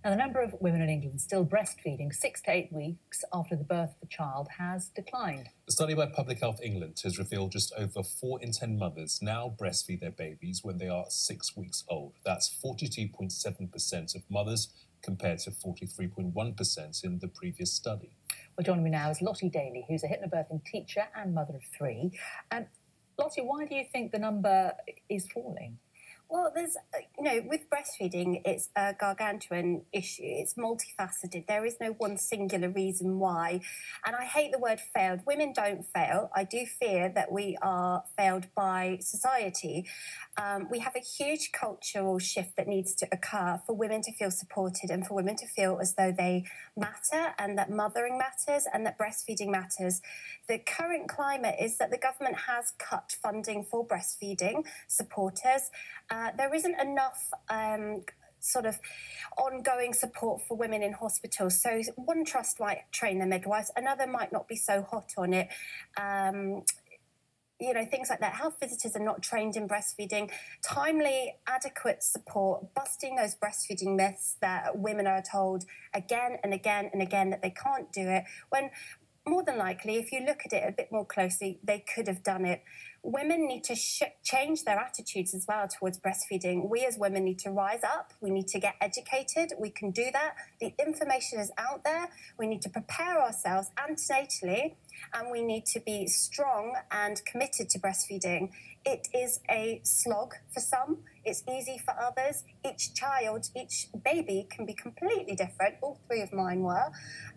Now, the number of women in England still breastfeeding 6 to 8 weeks after the birth of a child has declined. A study by Public Health England has revealed just over 4 in 10 mothers now breastfeed their babies when they are 6 weeks old. That's 42.7% of mothers compared to 43.1% in the previous study. Well, joining me now is Lottie Daly, who's a hypnobirthing teacher and mother of 3. Lottie, why do you think the number is falling? Well, there's, with breastfeeding, it's a gargantuan issue. It's multifaceted. There is no one singular reason why. And I hate the word failed. Women don't fail. I do fear that we are failed by society. We have a huge cultural shift that needs to occur for women to feel supported and for women to feel as though they matter and that mothering matters and that breastfeeding matters. The current climate is that the government has cut funding for breastfeeding supporters. There isn't enough sort of ongoing support for women in hospitals. So one trust might train their midwives, another might not be so hot on it. Things like that. Health visitors are not trained in breastfeeding. Timely, adequate support, busting those breastfeeding myths that women are told again and again and again that they can't do it, when more than likely, if you look at it a bit more closely, they could have done it. Women need to change their attitudes as well towards breastfeeding. We as women need to rise up. We need to get educated. We can do that. The information is out there. We need to prepare ourselves antenatally, and we need to be strong and committed to breastfeeding. It is a slog for some. It's easy for others. Each child, each baby can be completely different. All 3 of mine were.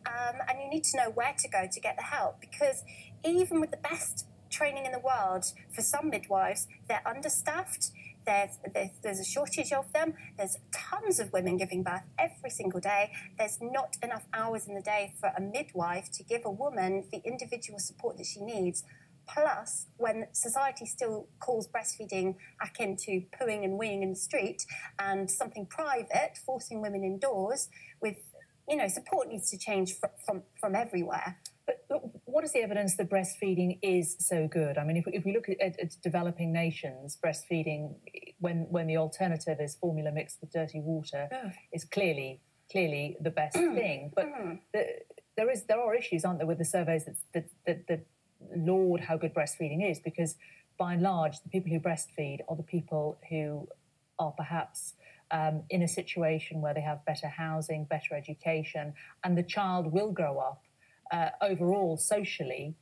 And you need to know where to go to get the help, because even with the best training in the world, for some midwives, they're understaffed. There's a shortage of them. There's tons of women giving birth every single day. There's not enough hours in the day for a midwife to give a woman the individual support that she needs. Plus, when society still calls breastfeeding akin to pooing and weeing in the street and something private, forcing women indoors with, support needs to change from everywhere. But what is the evidence that breastfeeding is so good? I mean, if we look at developing nations, breastfeeding, when the alternative is formula mixed with dirty water, is clearly the best thing. But there are issues, aren't there, with the surveys that laud how good breastfeeding is, because by and large, the people who breastfeed are the people who are perhaps in a situation where they have better housing, better education, and the child will grow up overall socially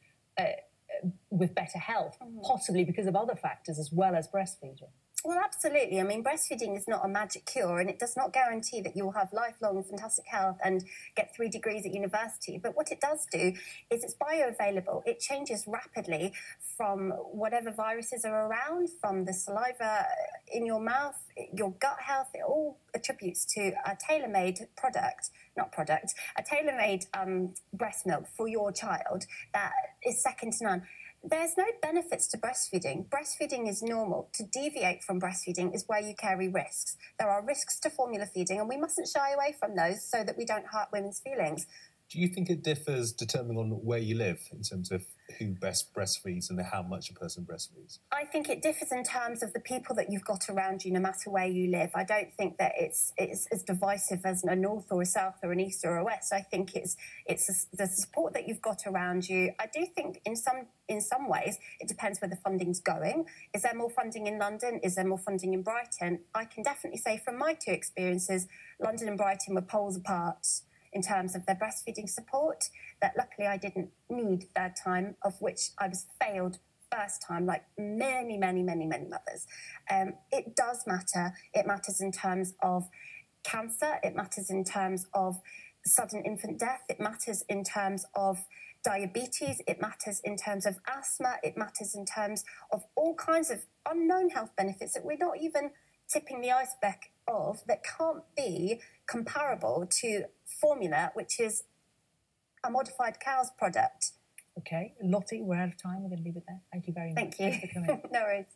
with better health, possibly because of other factors as well as breastfeeding. Well, absolutely. I mean, breastfeeding is not a magic cure, and it does not guarantee that you'll have lifelong fantastic health and get 3 degrees at university. But what it does do is it's bioavailable. It changes rapidly from whatever viruses are around, from the saliva in your mouth, your gut health. It all attributes to a tailor-made a tailor-made breast milk for your child that is second to none. There's no benefits to breastfeeding. Breastfeeding is normal. To deviate from breastfeeding is where you carry risks. There are risks to formula feeding, and we mustn't shy away from those so that we don't hurt women's feelings. Do you think it differs depending on where you live in terms of who best breastfeeds and how much a person breastfeeds? I think it differs in terms of the people that you've got around you, no matter where you live. I don't think that it's as divisive as a north or a south or an east or a west. I think it's the support that you've got around you. I do think in some ways it depends where the funding's going. Is there more funding in London? Is there more funding in Brighton? I can definitely say from my 2 experiences, London and Brighton were poles apart in terms of their breastfeeding support, that luckily I didn't need 3rd time, of which I was failed first time, like many mothers. It does matter. It matters in terms of cancer. It matters in terms of sudden infant death. It matters in terms of diabetes. It matters in terms of asthma. It matters in terms of all kinds of unknown health benefits that we're not even tipping the iceberg of, that can't be comparable to formula, which is a modified cow's product. Okay, Lottie, we're out of time. We're going to leave it there. Thank you very much. Thank you. For coming. No worries.